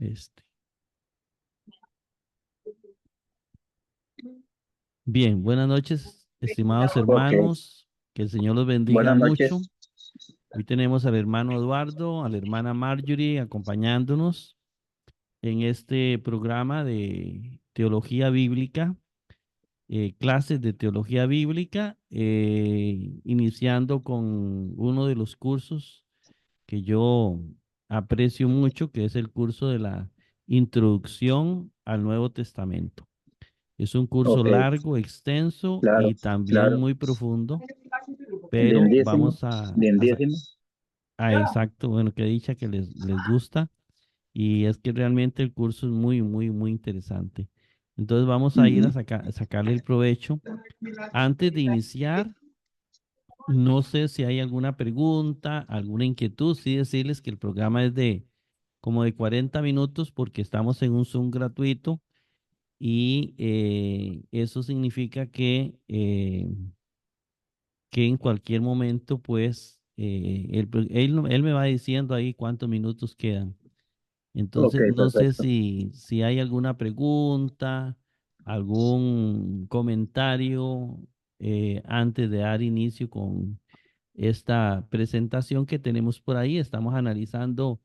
Este. Bien, buenas noches, estimados Ok, hermanos. Que el Señor los bendiga buenas mucho. noches. Hoy tenemos al hermano Eduardo, a la hermana Marjorie acompañándonos en este programa de teología bíblica, clases de teología bíblica, iniciando con uno de los cursos que yo aprecio mucho, que es el curso de la Introducción al Nuevo Testamento. Es un curso Ok, largo, extenso claro, y también claro. muy profundo, pero Lindísimo, vamos lindísimo. exacto, bueno, que dicha que les gusta y es que realmente el curso es muy, muy, muy interesante. Entonces vamos a ir Ujú. a sacarle el provecho. Antes de iniciar, no sé si hay alguna pregunta, alguna inquietud, sí decirles que el programa es de como de 40 minutos porque estamos en un Zoom gratuito y eso significa que en cualquier momento, pues, él me va diciendo ahí cuántos minutos quedan. Ok, Entonces, no sé perfecto. si hay alguna pregunta, algún comentario antes de dar inicio con esta presentación que tenemos por ahí. Estamos analizando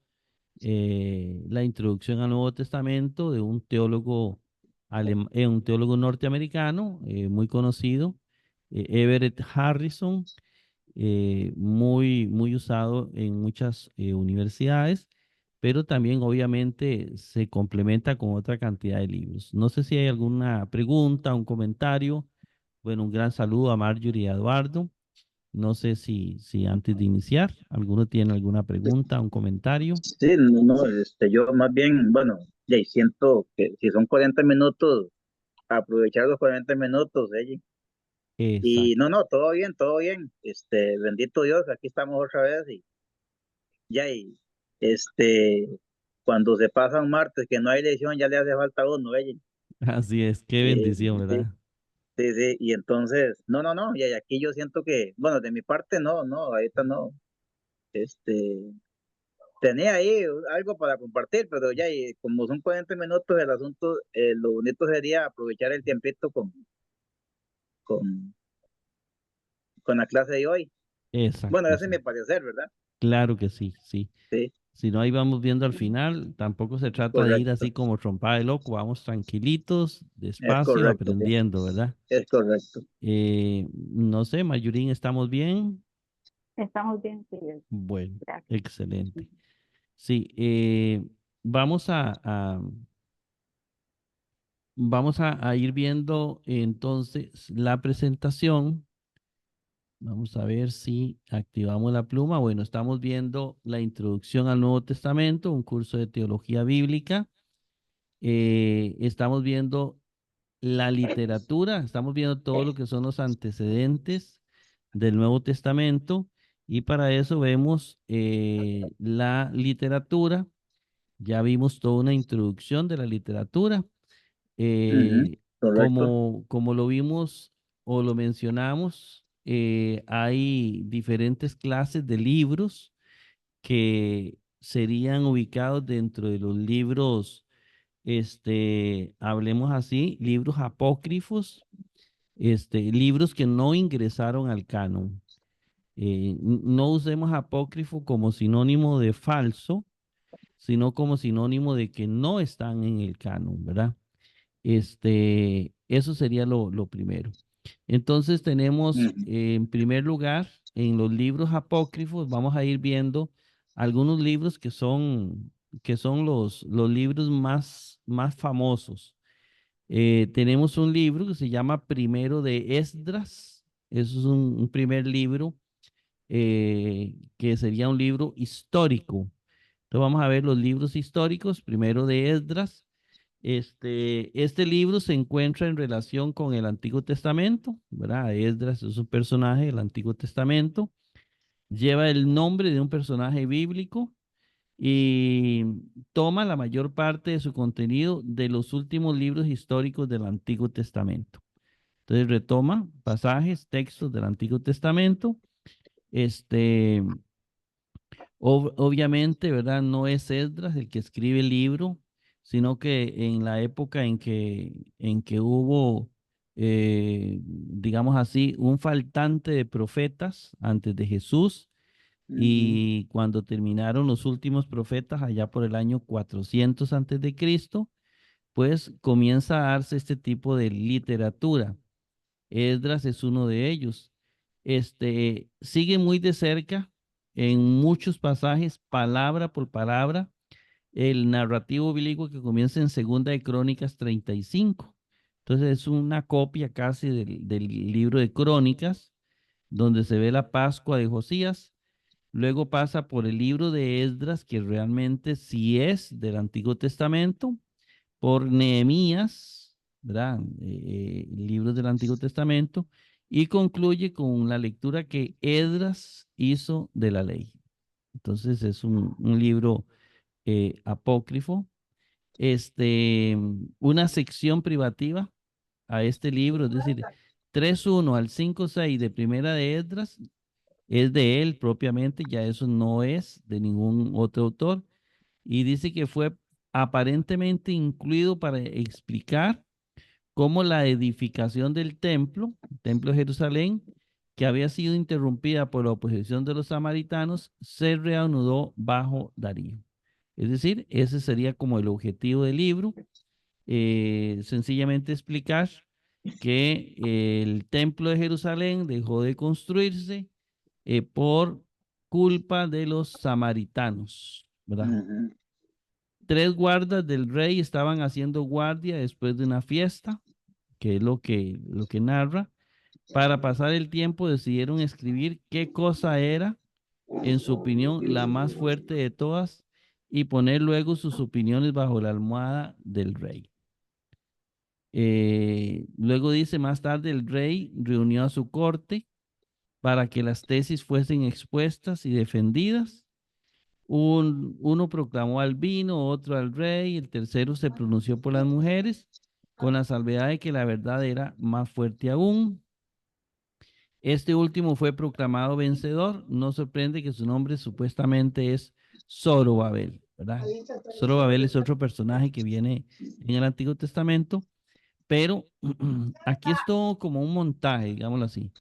la introducción al Nuevo Testamento de un teólogo, un teólogo norteamericano muy conocido, Everett Harrison, muy, muy usado en muchas universidades, pero también obviamente se complementa con otra cantidad de libros. No sé si hay alguna pregunta, un comentario. Bueno, un gran saludo a Marjorie y a Eduardo. No sé si antes de iniciar, alguno tiene alguna pregunta, un comentario. Sí, no, no, yo más bien, bueno, ya siento que si son 40 minutos, aprovechar los 40 minutos, y no, Exacto. no, todo bien, todo bien. Bendito Dios, aquí estamos otra vez y ya, cuando se pasa un martes que no hay lección, ya le hace falta a uno, Así es, qué Sí, bendición, sí, ¿verdad? sí, sí, y entonces, no, no, no, y aquí yo siento que, bueno, de mi parte no, no, ahorita no, este, tenía ahí algo para compartir, pero ya, y como son 40 minutos el asunto, lo bonito sería aprovechar el tiempito con, con la clase de hoy. Bueno, Exacto, ese es sí. mi parecer, ¿verdad? Claro que sí, sí. Sí, Si no, ahí vamos viendo al final. Tampoco se trata de ir correcto, así como trompada de loco. Vamos tranquilitos, es despacio, correcto, sí, aprendiendo, ¿verdad? es correcto. No sé, Mayurín, ¿estamos bien? Estamos bien, sí, Bueno, gracias. excelente. Sí, vamos a ir viendo entonces la presentación. Vamos a ver si activamos la pluma. Bueno, estamos viendo la introducción al Nuevo Testamento, un curso de teología bíblica. Estamos viendo la literatura, estamos viendo todo lo que son los antecedentes del Nuevo Testamento y para eso vemos la literatura. Ya vimos toda una introducción de la literatura. Ujú, Eh, correcto. como lo vimos o lo mencionamos, hay diferentes clases de libros que serían ubicados dentro de los libros, hablemos así, libros apócrifos, libros que no ingresaron al canon. No usemos apócrifo como sinónimo de falso, sino como sinónimo de que no están en el canon, ¿verdad? Eso sería lo primero. Entonces tenemos, Ujú, en primer lugar, en los libros apócrifos, vamos a ir viendo algunos libros que son los libros más famosos. Tenemos un libro que se llama Primero de Esdras. Eso es un primer libro que sería un libro histórico. Entonces vamos a ver los libros históricos, primero de Esdras. Este libro se encuentra en relación con el Antiguo Testamento, ¿verdad? Esdras es un personaje del Antiguo Testamento, lleva el nombre de un personaje bíblico y toma la mayor parte de su contenido de los últimos libros históricos del Antiguo Testamento. Entonces retoma pasajes, textos del Antiguo Testamento. Este, obviamente, ¿verdad? No es Esdras el que escribe el libro, sino que en la época en que hubo, digamos así, un faltante de profetas antes de Jesús, Ujú, y cuando terminaron los últimos profetas allá por el año 400 antes de Cristo, pues comienza a darse este tipo de literatura. Esdras es uno de ellos. Sigue muy de cerca en muchos pasajes, palabra por palabra, el narrativo bilingüe que comienza en Segunda de Crónicas 35. Entonces es una copia casi del libro de Crónicas, donde se ve la Pascua de Josías. Luego pasa por el libro de Esdras, que realmente sí es del Antiguo Testamento, por Nehemías, ¿verdad? Libros del Antiguo Testamento, y concluye con la lectura que Esdras hizo de la ley. Entonces es un libro apócrifo. Una sección privativa a este libro, es decir, 3:1 al 5:6 de Primera de Esdras es de él propiamente, ya eso no es de ningún otro autor, y dice que fue aparentemente incluido para explicar cómo la edificación del templo de Jerusalén, que había sido interrumpida por la oposición de los samaritanos, se reanudó bajo Darío. Es decir, ese sería como el objetivo del libro, sencillamente explicar que el templo de Jerusalén dejó de construirse por culpa de los samaritanos, ¿verdad? ujú. 3 guardas del rey estaban haciendo guardia después de una fiesta, que es lo que narra. Para pasar el tiempo decidieron escribir qué cosa era, en su opinión, la más fuerte de todas y poner luego sus opiniones bajo la almohada del rey. Luego dice, más tarde el rey reunió a su corte para que las tesis fuesen expuestas y defendidas. Uno proclamó al vino, otro al rey, el tercero se pronunció por las mujeres, con la salvedad de que la verdad era más fuerte aún. Este último fue proclamado vencedor. No sorprende que su nombre supuestamente es Zorobabel, ¿verdad? Zorobabel es otro personaje que viene en el Antiguo Testamento, pero aquí es todo como un montaje, digámoslo así.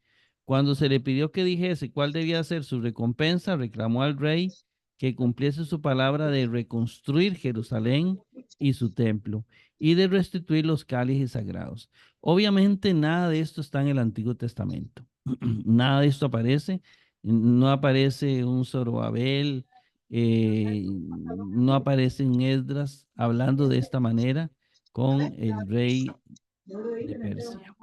Cuando se le pidió que dijese cuál debía ser su recompensa, reclamó al rey que cumpliese su palabra de reconstruir Jerusalén y su templo y de restituir los cálices sagrados. Obviamente nada de esto está en el Antiguo Testamento. Nada de esto aparece. No aparece un Zorobabel, no aparece en Esdras hablando de esta manera con el rey de Persia.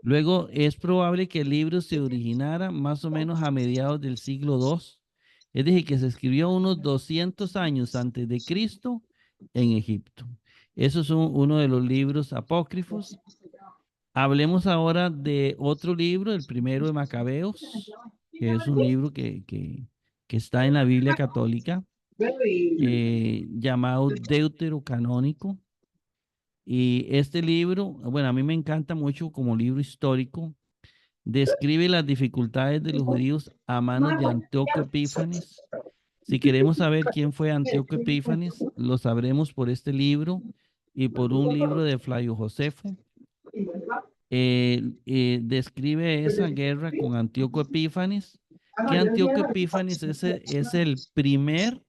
Luego es probable que el libro se originara más o menos a mediados del siglo II, es decir, que se escribió unos 200 años antes de Cristo en Egipto. Eso es uno de los libros apócrifos. Hablemos ahora de otro libro, el primero de Macabeos, que es un libro que está en la Biblia católica, llamado Deuterocanónico. Y este libro, bueno, a mí me encanta mucho como libro histórico. Describe las dificultades de los judíos a manos de Antíoco Epífanes. Si queremos saber quién fue Antíoco Epífanes, lo sabremos por este libro y por un libro de Flavio Josefo. Describe esa guerra con Antíoco Epífanes, que Antíoco Epífanes es el primer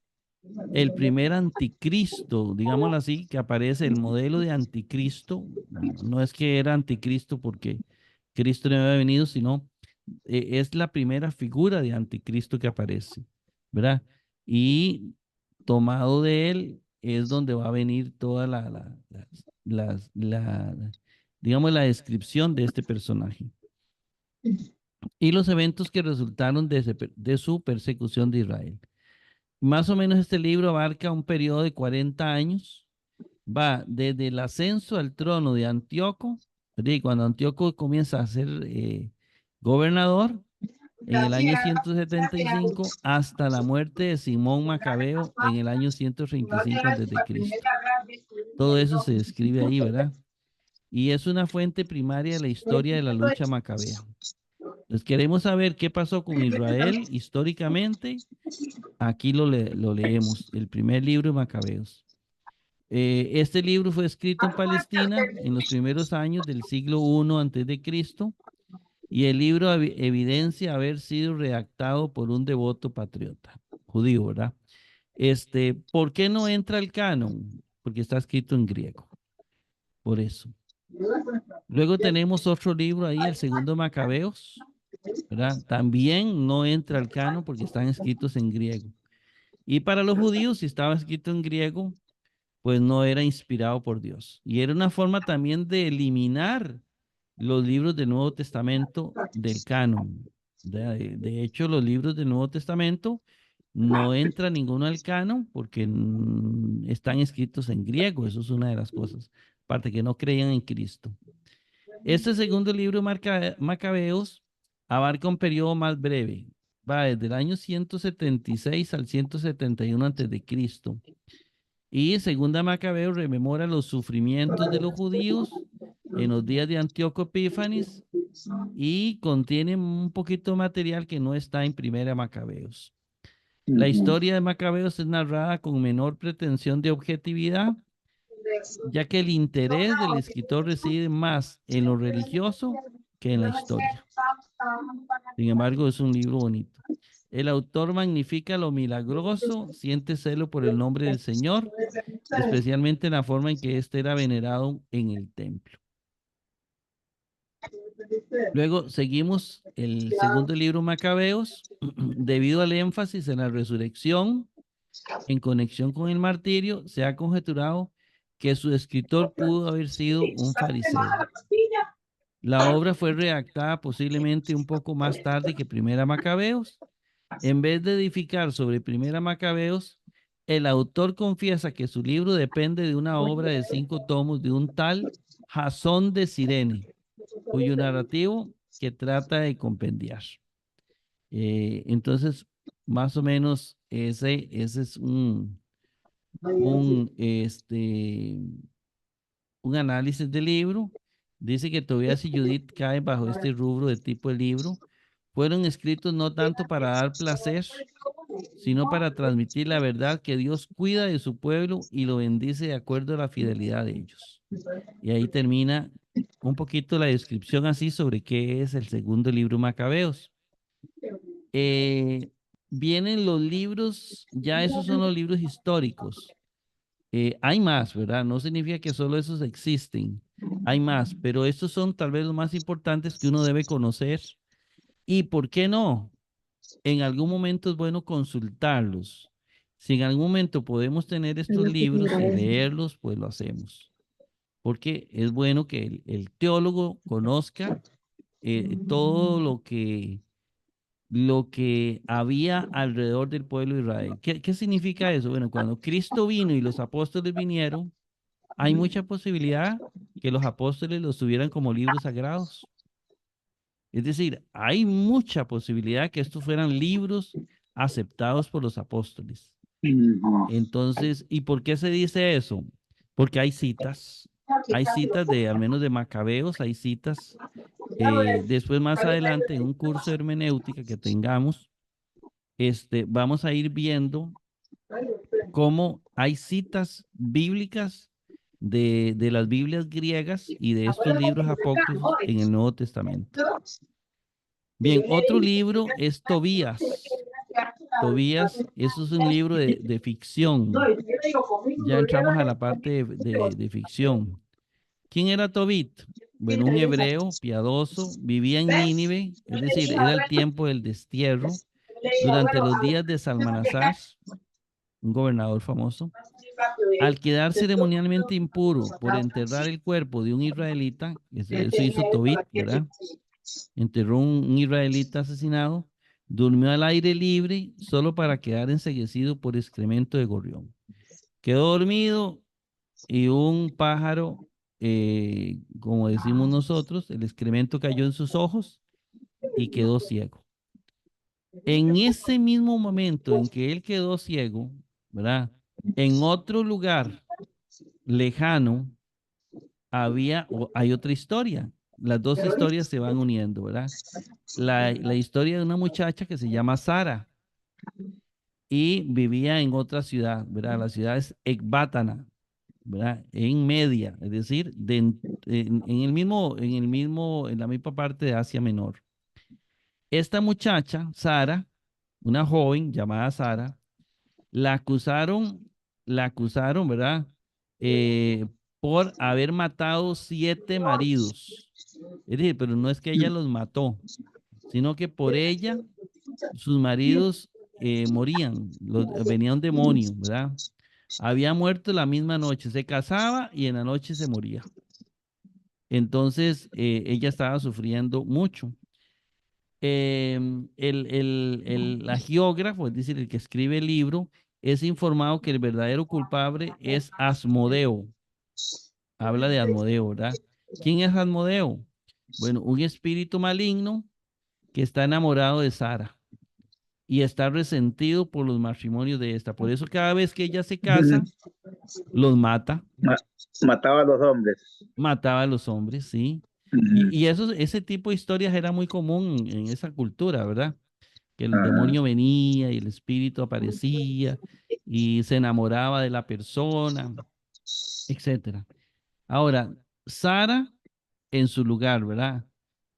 anticristo, digámoslo así, que aparece el modelo de anticristo. No es que era anticristo porque Cristo no había venido, sino es la primera figura de anticristo que aparece, ¿verdad? Y tomado de él es donde va a venir toda digamos, la descripción de este personaje y los eventos que resultaron de su persecución de Israel. Más o menos este libro abarca un periodo de 40 años, va desde el ascenso al trono de Antíoco, cuando Antíoco comienza a ser gobernador en el año 175 hasta la muerte de Simón Macabeo en el año 135 antes de Cristo. Todo eso se describe ahí, ¿verdad? Y es una fuente primaria de la historia de la lucha macabea. Entonces, queremos saber qué pasó con Israel históricamente. Aquí lo leemos, el primer libro de Macabeos. Este libro fue escrito en Palestina en los primeros años del siglo I antes de Cristo y el libro evidencia haber sido redactado por un devoto patriota judío, ¿verdad? ¿Por qué no entra el canon? Porque está escrito en griego, por eso. Luego tenemos otro libro ahí, el segundo Macabeos, ¿verdad? También no entra al canon porque están escritos en griego. Y para los judíos, si estaba escrito en griego, pues no era inspirado por Dios. Y era una forma también de eliminar los libros del Nuevo Testamento del canon. De hecho, los libros del Nuevo Testamento no entra ninguno al canon porque están escritos en griego. Eso es una de las cosas. Aparte que no creían en Cristo. Este segundo libro, Macabeos, abarca un periodo más breve. Va desde el año 176 al 171 antes de Cristo. Y segunda Macabeo rememora los sufrimientos de los judíos en los días de Antíoco Epífanes y contiene un poquito de material que no está en primera Macabeos. La historia de Macabeos es narrada con menor pretensión de objetividad, ya que el interés del escritor reside más en lo religioso que en la historia. Sin embargo, es un libro bonito. El autor magnifica lo milagroso, siente celo por el nombre del Señor, especialmente en la forma en que éste era venerado en el templo. Luego seguimos el segundo libro Macabeos, debido al énfasis en la resurrección en conexión con el martirio, se ha conjeturado que su escritor pudo haber sido un fariseo. La obra fue redactada posiblemente un poco más tarde que Primera Macabeos. En vez de edificar sobre Primera Macabeos, el autor confiesa que su libro depende de una obra de 5 tomos de un tal Jasón de Cirene, cuyo narrativo que trata de compendiar. Entonces, más o menos ese es un, un análisis del libro. Dice que Tobías y Judith caen bajo este rubro de tipo de libro. Fueron escritos no tanto para dar placer, sino para transmitir la verdad que Dios cuida de su pueblo y lo bendice de acuerdo a la fidelidad de ellos. Y ahí termina un poquito la descripción así sobre qué es el segundo libro Macabeos. Vienen los libros, ya esos son los libros históricos. Hay más, ¿verdad? No significa que solo esos existen. Hay más, pero estos son tal vez los más importantes que uno debe conocer. ¿Y por qué no? En algún momento es bueno consultarlos. Si en algún momento podemos tener estos libros y leerlos, pues lo hacemos. Porque es bueno que el teólogo conozca todo lo que había alrededor del pueblo de Israel. ¿Qué significa eso? Bueno, cuando Cristo vino y los apóstoles vinieron, hay mucha posibilidad que los apóstoles los tuvieran como libros sagrados. Es decir, hay mucha posibilidad que estos fueran libros aceptados por los apóstoles. Entonces, ¿y por qué se dice eso? Porque hay citas de, al menos de Macabeos, hay citas. Después, más adelante, en un curso de hermenéutica que tengamos, vamos a ir viendo cómo hay citas bíblicas de las Biblias griegas y de estos libros apócrifos en el Nuevo Testamento. Bien, otro libro es Tobías. Tobías, eso es un libro de ficción. Ya entramos a la parte de ficción. ¿Quién era Tobit? Bueno, un hebreo piadoso, vivía en Nínive, es decir, era el tiempo del destierro, durante los días de Salmanasar, un gobernador famoso. Al quedar ceremonialmente impuro por enterrar el cuerpo de un israelita, eso hizo Tobit, ¿verdad? Enterró un israelita asesinado, durmió al aire libre solo para quedar enceguecido por excremento de gorrión. Quedó dormido y un pájaro, como decimos nosotros, el excremento cayó en sus ojos y quedó ciego. En ese mismo momento en que él quedó ciego, ¿verdad? En otro lugar lejano hay otra historia. Las dos historias se van uniendo, ¿verdad? La historia de una muchacha que se llama Sara y vivía en otra ciudad, ¿verdad? La ciudad es Ecbátana. ¿verdad? En Media, es decir, en la misma parte de Asia Menor. Esta muchacha, Sara, una joven llamada Sara, la acusaron, ¿verdad? Eh, por haber matado 7 maridos. Es decir, pero no es que ella los mató, sino que por ella sus maridos morían, venía un demonio, ¿verdad? Había muerto la misma noche, se casaba y en la noche se moría. Entonces, ella estaba sufriendo mucho. El agiógrafo, es decir, el que escribe el libro, es informado que el verdadero culpable es Asmodeo. Habla de Asmodeo, ¿verdad? ¿Quién es Asmodeo? Bueno, un espíritu maligno que está enamorado de Sara y está resentido por los matrimonios de esta. Por eso cada vez que ella se casa, los mata, Ma- Mataba a los hombres. mataba a los hombres, ¿sí? Ujú. Y ese tipo de historias era muy común en esa cultura, ¿verdad? Que el Ajá. demonio venía y el espíritu aparecía y se enamoraba de la persona, etcétera. Ahora, Sara en su lugar, ¿verdad?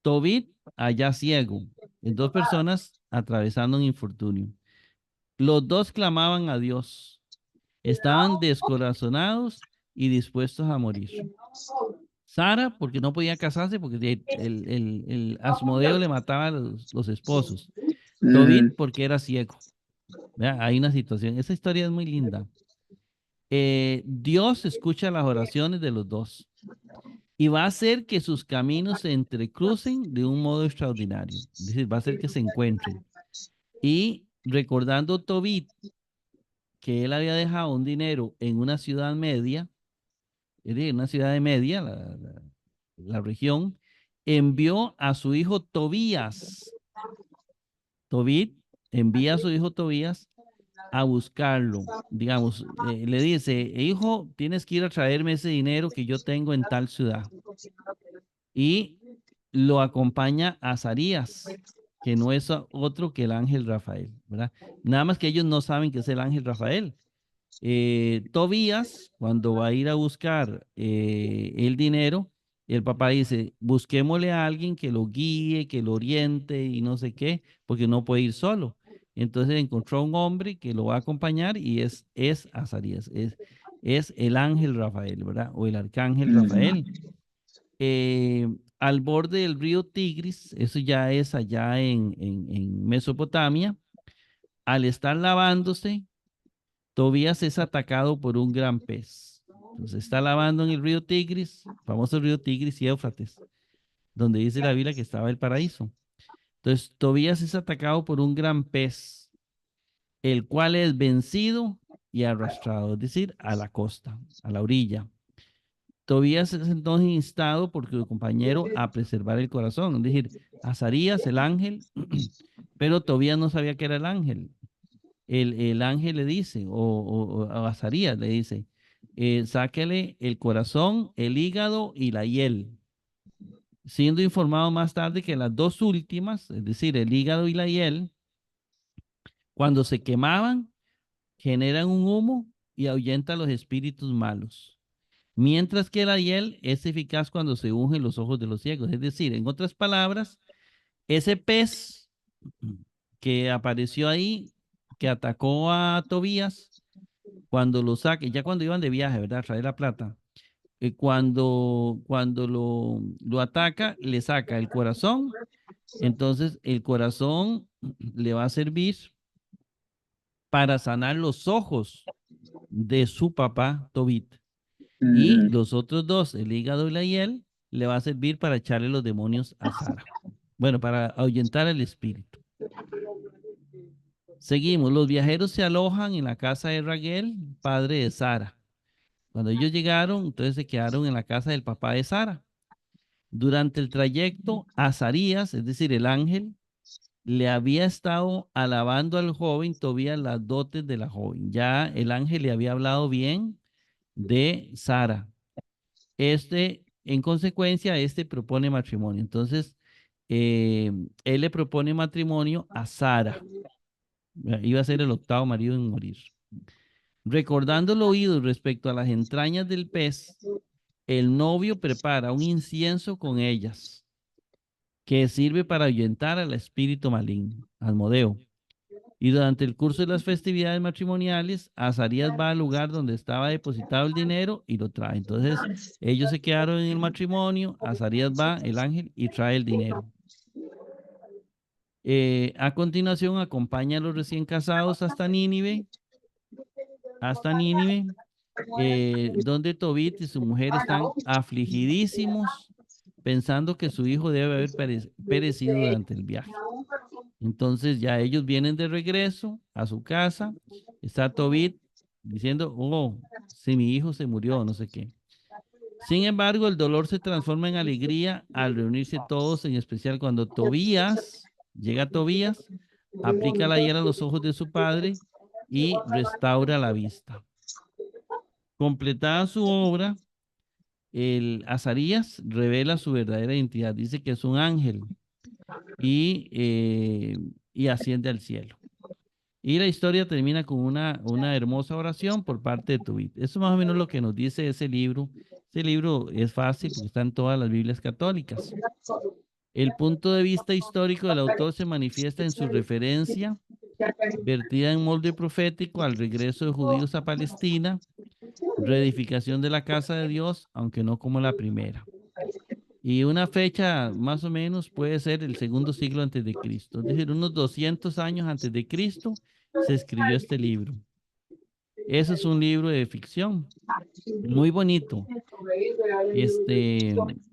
Tobit allá ciego, en 2 personas atravesando un infortunio. Los dos clamaban a Dios, estaban descorazonados y dispuestos a morir. Sara, porque no podía casarse, porque el Asmodeo le mataba a los esposos. Ujú. Tobit, porque era ciego. ¿Verdad? Hay una situación. Esa historia es muy linda. Dios escucha las oraciones de los dos y va a hacer que sus caminos se entrecrucen de un modo extraordinario. Es decir, va a hacer que se encuentren. Y recordando Tobit que él había dejado un dinero en una ciudad media, es decir, una ciudad de media, la región, envió a su hijo Tobías. Tobit envía a su hijo Tobías a buscarlo. Digamos, le dice, hijo, tienes que ir a traerme ese dinero que yo tengo en tal ciudad. Y lo acompaña a Azarías, que no es otro que el ángel Rafael, ¿verdad? Nada más que ellos no saben que es el ángel Rafael. Tobías, cuando va a ir a buscar el dinero, el papá dice, busquémosle a alguien que lo guíe, que lo oriente y no sé qué, porque no puede ir solo. Entonces encontró a un hombre que lo va a acompañar y es Azarías, es el ángel Rafael, ¿verdad? O el arcángel Rafael. Eh, Al borde del río Tigris, eso ya es allá en Mesopotamia, al estar lavándose, Tobías es atacado por un gran pez. Entonces está lavando en el río Tigris, famoso río Tigris y Éufrates, donde dice la Biblia que estaba el paraíso. Entonces Tobías es atacado por un gran pez, el cual es vencido y arrastrado, es decir, a la costa, a la orilla. Tobías es entonces instado por su compañero a preservar el corazón, es decir, Azarías, el ángel, pero Tobías no sabía que era el ángel. El ángel le dice, o a Azarías le dice, sáquele el corazón, el hígado y la hiel, siendo informado más tarde que las dos últimas, es decir, el hígado y la hiel, cuando se quemaban, generan un humo y ahuyentan los espíritus malos. Mientras que la hiel es eficaz cuando se ungen los ojos de los ciegos. Es decir, en otras palabras, ese pez que apareció ahí, que atacó a Tobías, cuando lo saque, ya cuando iban de viaje, ¿verdad? Traer la plata. Cuando lo ataca, le saca el corazón. Entonces, el corazón le va a servir para sanar los ojos de su papá Tobit. Y Ujú. los otros dos, el hígado y la hiel, le va a servir para echarle los demonios a Sara. Bueno, para ahuyentar el espíritu. Seguimos. Los viajeros se alojan en la casa de Raguel, padre de Sara. Cuando ellos llegaron, entonces se quedaron en la casa del papá de Sara. Durante el trayecto, Azarías, es decir, el ángel, le había estado alabando al joven Tobías las dotes de la joven. Ya el ángel le había hablado bien de Sara. En consecuencia, propone matrimonio. Entonces, él le propone matrimonio a Sara. Iba a ser el octavo marido en morir. Recordando lo oído respecto a las entrañas del pez, el novio prepara un incienso con ellas, que sirve para ahuyentar al espíritu maligno, Asmodeo. Y durante el curso de las festividades matrimoniales, Azarías va al lugar donde estaba depositado el dinero y lo trae. Entonces, ellos se quedaron en el matrimonio, Azarías va, el ángel, y trae el dinero. A continuación, acompaña a los recién casados hasta Nínive, donde Tobit y su mujer están afligidísimos, pensando que su hijo debe haber perecido durante el viaje. Entonces ya ellos vienen de regreso a su casa, está Tobit diciendo, oh, si mi hijo se murió, no sé qué. Sin embargo, el dolor se transforma en alegría al reunirse todos, en especial cuando llega Tobías, aplica la hiel a los ojos de su padre y restaura la vista. Completada su obra, el Azarías revela su verdadera identidad. Dice que es un ángel y asciende al cielo. Y la historia termina con una hermosa oración por parte de Tobit. Eso es más o menos lo que nos dice ese libro. Ese libro es fácil porque está en todas las Biblias católicas. El punto de vista histórico del autor se manifiesta en su referencia, vertida en molde profético, al regreso de judíos a Palestina, reedificación de la casa de Dios, aunque no como la primera. Y una fecha más o menos puede ser el segundo siglo antes de Cristo. Es decir, unos 200 años antes de Cristo se escribió este libro. Ese es un libro de ficción, muy bonito.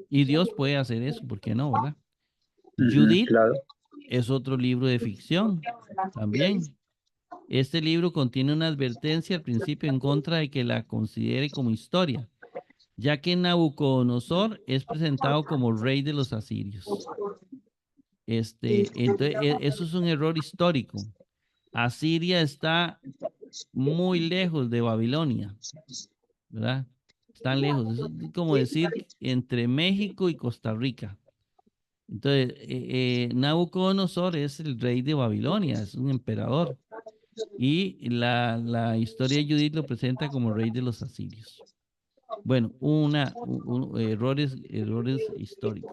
Y Dios puede hacer eso, ¿por qué no, verdad? Judith Claro. es otro libro de ficción también. Este libro contiene una advertencia al principio en contra de que la considere como historia, ya que Nabucodonosor es presentado como rey de los asirios. Entonces, eso es un error histórico. Asiria está muy lejos de Babilonia, ¿verdad? Están lejos. Eso es como decir entre México y Costa Rica. Entonces, Nabucodonosor es el rey de Babilonia, es un emperador. Y la historia de Judith lo presenta como rey de los asirios. Bueno, errores históricos.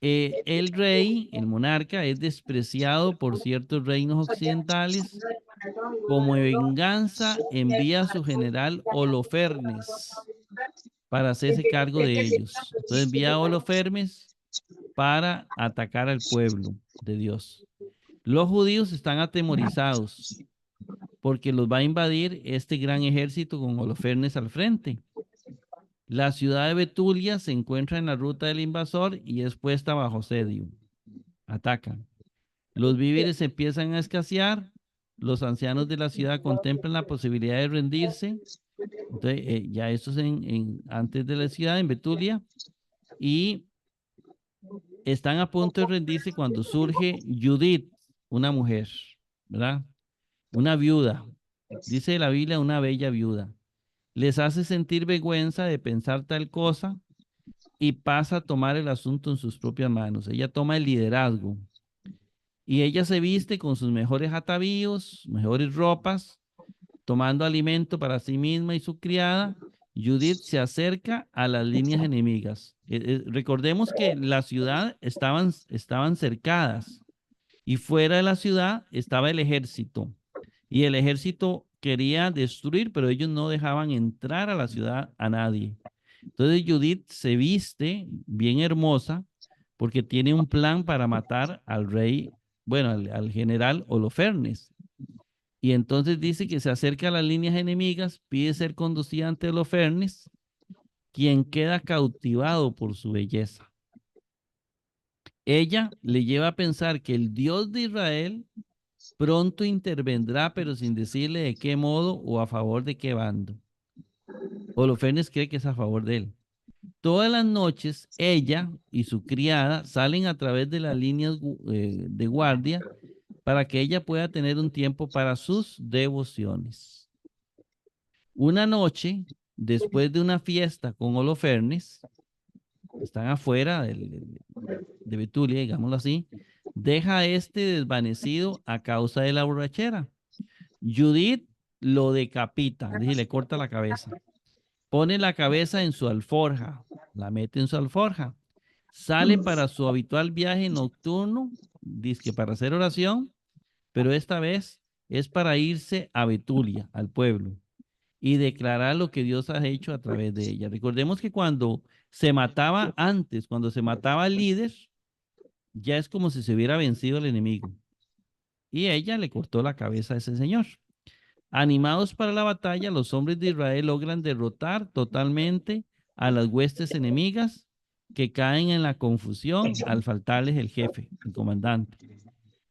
El rey, el monarca, es despreciado por ciertos reinos occidentales. Como venganza, envía a su general Holofernes para hacerse cargo de ellos. Entonces envía a Holofernes para atacar al pueblo de Dios. Los judíos están atemorizados porque los va a invadir este gran ejército con Holofernes al frente. La ciudad de Betulia se encuentra en la ruta del invasor y es puesta bajo asedio. Atacan. Los víveres empiezan a escasear. Los ancianos de la ciudad contemplan la posibilidad de rendirse. Entonces, ya esto es antes de la ciudad, en Betulia. Y están a punto de rendirse cuando surge Judith, una mujer, ¿verdad? Una viuda. Dice la Biblia, una bella viuda. Les hace sentir vergüenza de pensar tal cosa y pasa a tomar el asunto en sus propias manos. Ella toma el liderazgo y ella se viste con sus mejores atavíos, mejores ropas, tomando alimento para sí misma y su criada. Judith se acerca a las líneas enemigas. Recordemos que la ciudad estaban cercadas y fuera de la ciudad estaba el ejército. Y el ejército quería destruir, pero ellos no dejaban entrar a la ciudad a nadie. Entonces Judith se viste bien hermosa porque tiene un plan para matar al rey, bueno, al general Holofernes. Y entonces dice que se acerca a las líneas enemigas, pide ser conducida ante Holofernes, quien queda cautivado por su belleza. Ella le lleva a pensar que el Dios de Israel pronto intervendrá, pero sin decirle de qué modo o a favor de qué bando. Holofernes cree que es a favor de él. Todas las noches, ella y su criada salen a través de las líneas de guardia para que ella pueda tener un tiempo para sus devociones. Una noche, después de una fiesta con Holofernes, están afuera de Betulia, digámoslo así, deja a este desvanecido a causa de la borrachera. Judith lo decapita, es decir, le corta la cabeza. Pone la cabeza en su alforja, la mete en su alforja. Sale para su habitual viaje nocturno, dizque para hacer oración, pero esta vez es para irse a Betulia, al pueblo, y declarar lo que Dios ha hecho a través de ella. Recordemos que cuando se mataba antes, cuando se mataba al líder, ya es como si se hubiera vencido el enemigo. Y ella le cortó la cabeza a ese señor. Animados para la batalla, los hombres de Israel logran derrotar totalmente a las huestes enemigas que caen en la confusión al faltarles el jefe, el comandante.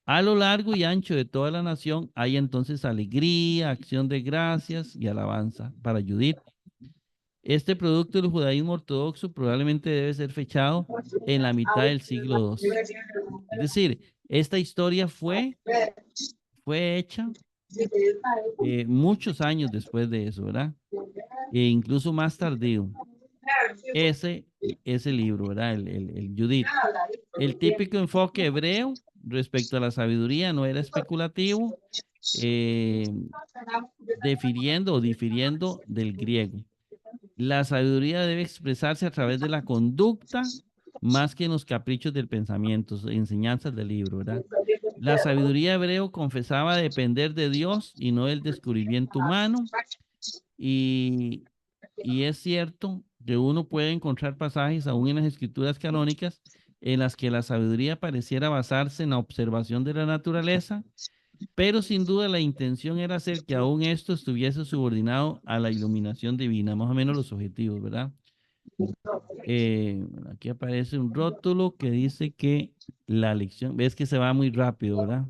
A lo largo y ancho de toda la nación hay entonces alegría, acción de gracias y alabanza para Judith. Este producto del judaísmo ortodoxo probablemente debe ser fechado en la mitad del siglo II. Es decir, esta historia fue hecha muchos años después de eso, ¿verdad? E incluso más tardío. Ese libro, ¿verdad? El Judith. El típico enfoque hebreo respecto a la sabiduría no era especulativo, eh, difiriendo del griego. La sabiduría debe expresarse a través de la conducta más que en los caprichos del pensamiento, enseñanzas del libro, ¿verdad? La sabiduría hebreo confesaba depender de Dios y no del descubrimiento humano. Y, y es cierto que uno puede encontrar pasajes aún en las escrituras canónicas en las que la sabiduría pareciera basarse en la observación de la naturaleza, pero sin duda la intención era hacer que aún esto estuviese subordinado a la iluminación divina, más o menos los objetivos, ¿verdad? Aquí aparece un rótulo que dice que la lección, ves que se va muy rápido, ¿verdad?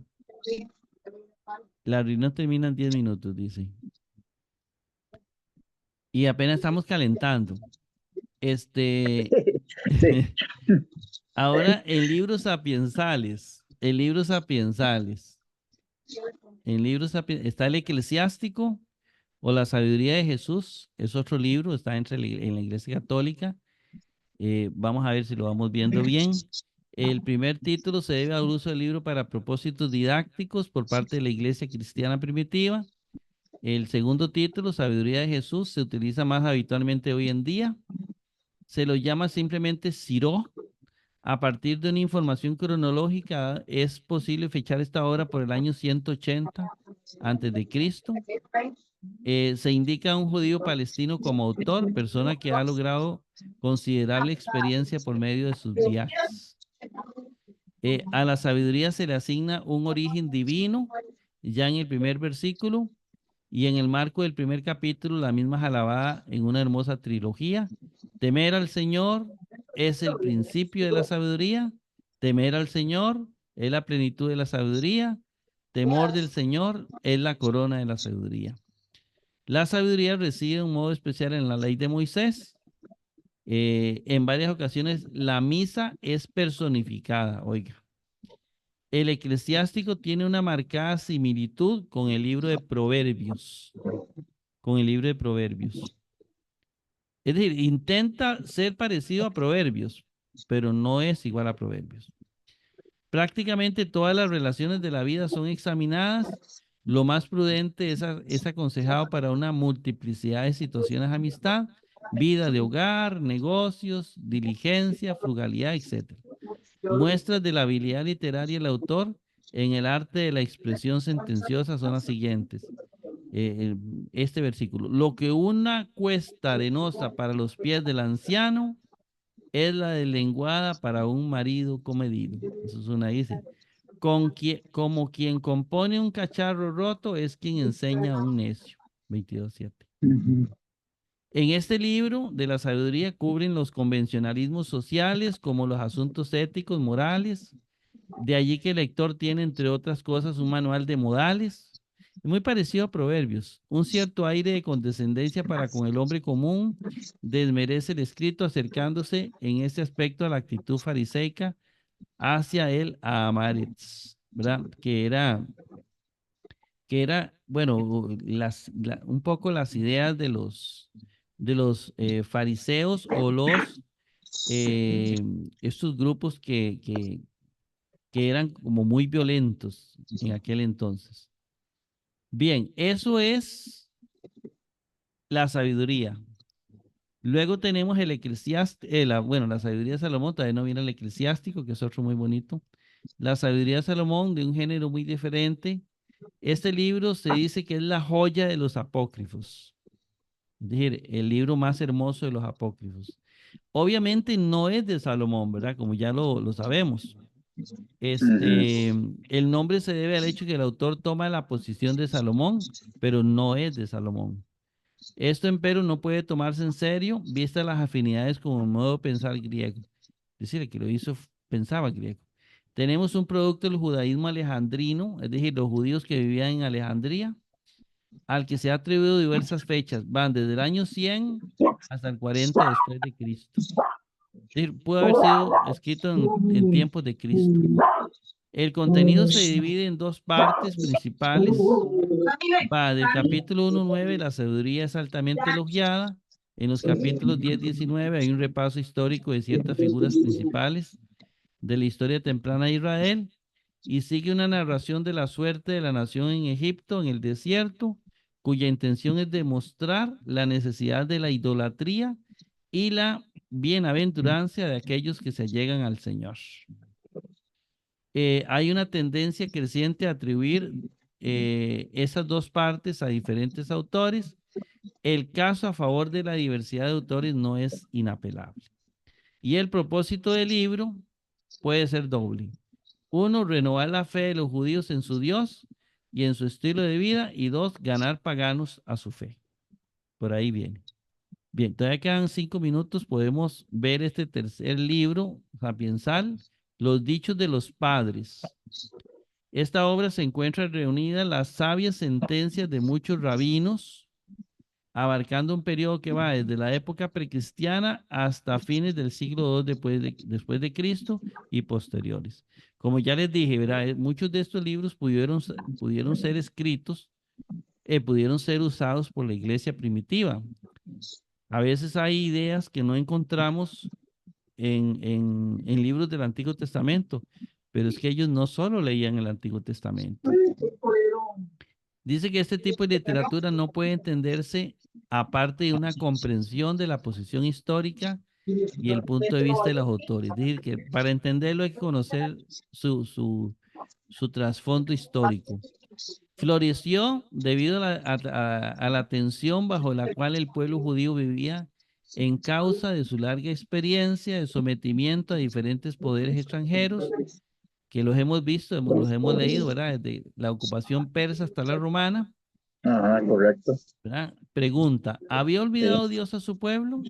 La reunión termina en 10 minutos, dice. Y apenas estamos calentando. Sí. Ahora en libros sapiensales, está el Eclesiástico o la Sabiduría de Jesús, es otro libro, está en la Iglesia Católica. Vamos a ver si lo vamos viendo bien. El primer título se debe al uso del libro para propósitos didácticos por parte de la Iglesia Cristiana Primitiva. El segundo título, Sabiduría de Jesús, se utiliza más habitualmente hoy en día. Se lo llama simplemente Siró. A partir de una información cronológica, es posible fechar esta obra por el año 180 antes de Cristo. Se indica a un judío palestino como autor, persona que ha logrado considerable experiencia por medio de sus viajes. A la sabiduría se le asigna un origen divino, ya en el primer versículo, y en el marco del primer capítulo, la misma es alabada en una hermosa trilogía. Temer al Señor es el principio de la sabiduría. Temer al Señor es la plenitud de la sabiduría. Temor del Señor es la corona de la sabiduría. La sabiduría reside un modo especial en la ley de Moisés. En varias ocasiones la misa es personificada, oiga. El eclesiástico tiene una marcada similitud con el libro de Proverbios, Es decir, intenta ser parecido a Proverbios, pero no es igual a Proverbios. Prácticamente todas las relaciones de la vida son examinadas. Lo más prudente es aconsejado para una multiplicidad de situaciones de amistad, vida de hogar, negocios, diligencia, frugalidad, etc. Muestras de la habilidad literaria del autor en el arte de la expresión sentenciosa son las siguientes. Este versículo. Lo que una cuesta arenosa para los pies del anciano es la deslenguada para un marido comedido. Eso es una dice. Como quien compone un cacharro roto es quien enseña a un necio. 22:7. En este libro de la sabiduría cubren los convencionalismos sociales como los asuntos éticos, morales. De allí que el lector tiene, entre otras cosas, un manual de modales. Es muy parecido a Proverbios. Un cierto aire de condescendencia para con el hombre común desmerece el escrito acercándose en este aspecto a la actitud fariseica hacia el Amaretz, ¿verdad? Bueno, un poco las ideas de los fariseos o eh, estos grupos que eran como muy violentos en aquel entonces. Bien, eso es la sabiduría. Luego tenemos el eclesiástico, bueno, la sabiduría de Salomón, todavía no viene el eclesiástico, que es otro muy bonito. La sabiduría de Salomón, de un género muy diferente. Este libro se dice que es la joya de los apócrifos. Es decir, el libro más hermoso de los apócrifos. Obviamente no es de Salomón, ¿verdad? Como ya lo sabemos. El nombre se debe al hecho que el autor toma la posición de Salomón, pero no es de Salomón. Esto, empero, no puede tomarse en serio, vistas las afinidades con el modo de pensar griego. Es decir, el que lo hizo pensaba griego. Tenemos un producto del judaísmo alejandrino, es decir, los judíos que vivían en Alejandría, al que se ha atribuido diversas fechas, van desde el año 100 hasta el 40 después de Cristo. Es decir, pudo haber sido escrito en tiempos de Cristo. El contenido se divide en dos partes principales. Va del capítulo 1-9, la sabiduría es altamente elogiada. En los capítulos 10-19 hay un repaso histórico de ciertas figuras principales de la historia temprana de Israel y sigue una narración de la suerte de la nación en Egipto, en el desierto, cuya intención es demostrar la necesidad de la idolatría y la bienaventurancia de aquellos que se llegan al Señor. Hay una tendencia creciente a atribuir esas dos partes a diferentes autores. El caso a favor de la diversidad de autores no es inapelable. Y el propósito del libro puede ser doble. Uno, renovar la fe de los judíos en su Dios y en su estilo de vida. Y dos, ganar paganos a su fe. Por ahí viene. Bien, todavía quedan 5 minutos. Podemos ver este tercer libro, sapiensal, Los dichos de los padres. Esta obra se encuentra reunida en las sabias sentencias de muchos rabinos, abarcando un periodo que va desde la época precristiana hasta fines del siglo II después de Cristo y posteriores. Como ya les dije, ¿verdad? Muchos de estos libros pudieron ser escritos, pudieron ser usados por la iglesia primitiva. A veces hay ideas que no encontramos en libros del Antiguo Testamento, pero es que ellos no solo leían el Antiguo Testamento. Dice que este tipo de literatura no puede entenderse aparte de una comprensión de la posición histórica y el punto de vista de los autores. Es decir, que para entenderlo hay que conocer su trasfondo histórico. Floreció debido a la tensión bajo la cual el pueblo judío vivía en causa de su larga experiencia de sometimiento a diferentes poderes extranjeros, que los hemos visto, los hemos leído, ¿verdad? Desde la ocupación persa hasta la romana. Ajá, correcto. ¿Verdad? Pregunta, ¿había olvidado Sí. Dios a su pueblo?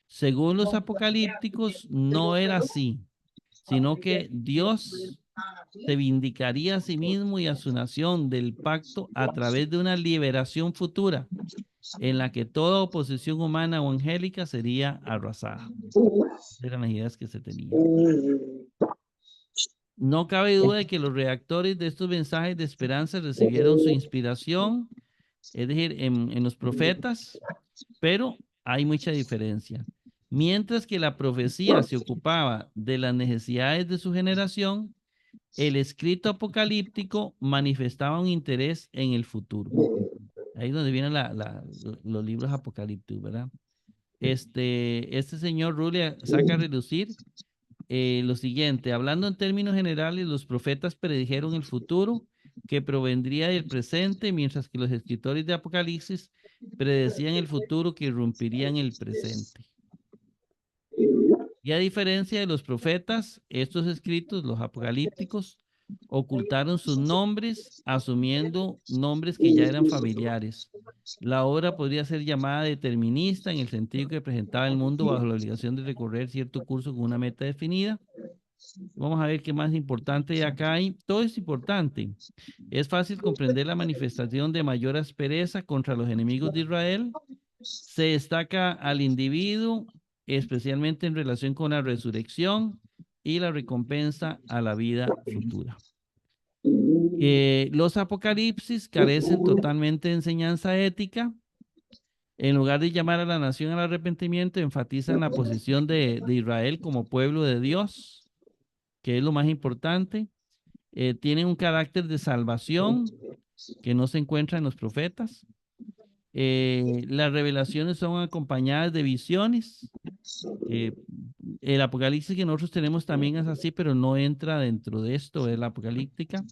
Según los apocalípticos, no era así, sino que Dios se vindicaría a sí mismo y a su nación del pacto a través de una liberación futura en la que toda oposición humana o angélica sería arrasada. Eran las ideas que se tenían. No cabe duda de que los redactores de estos mensajes de esperanza recibieron su inspiración, es decir, en los profetas, pero hay mucha diferencia. Mientras que la profecía se ocupaba de las necesidades de su generación, el escrito apocalíptico manifestaba un interés en el futuro. Ahí es donde vienen los libros apocalípticos, ¿verdad? Este señor Rulia saca a relucir lo siguiente: hablando en términos generales, los profetas predijeron el futuro que provendría del presente, mientras que los escritores de Apocalipsis predecían el futuro que irrumpiría en el presente. Y a diferencia de los profetas, estos escritos, los apocalípticos, ocultaron sus nombres, asumiendo nombres que ya eran familiares. La obra podría ser llamada determinista en el sentido que presentaba el mundo bajo la obligación de recorrer cierto curso con una meta definida. Vamos a ver qué más importante acá hay. Todo es importante. Es fácil comprender la manifestación de mayor aspereza contra los enemigos de Israel. Se destaca al individuo, especialmente en relación con la resurrección y la recompensa a la vida futura. Los apocalipsis carecen totalmente de enseñanza ética. En lugar de llamar a la nación al arrepentimiento, enfatizan la posición de Israel como pueblo de Dios, que es lo más importante. Tienen un carácter de salvación que no se encuentra en los profetas. Las revelaciones son acompañadas de visiones. El apocalipsis que nosotros tenemos también es así, pero no entra dentro de esto, es la apocalíptica.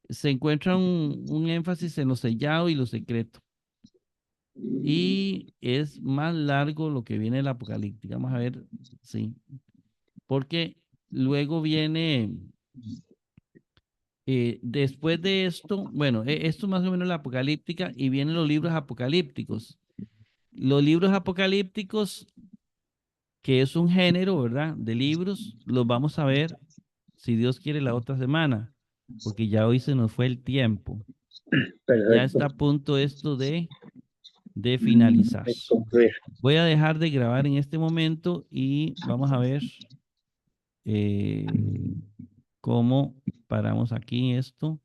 Se encuentra un énfasis en lo sellado y lo secreto. Y es más largo lo que viene de la apocalíptica. Vamos a ver, sí. Porque luego viene, después de esto, bueno, esto es más o menos la apocalíptica y vienen los libros apocalípticos. Los libros apocalípticos, que es un género, ¿verdad? De libros, los vamos a ver, si Dios quiere, la otra semana, porque ya hoy se nos fue el tiempo. Ya Perfecto. está a punto esto de finalizar. De concluir. Voy a dejar de grabar en este momento y vamos a ver cómo paramos aquí esto.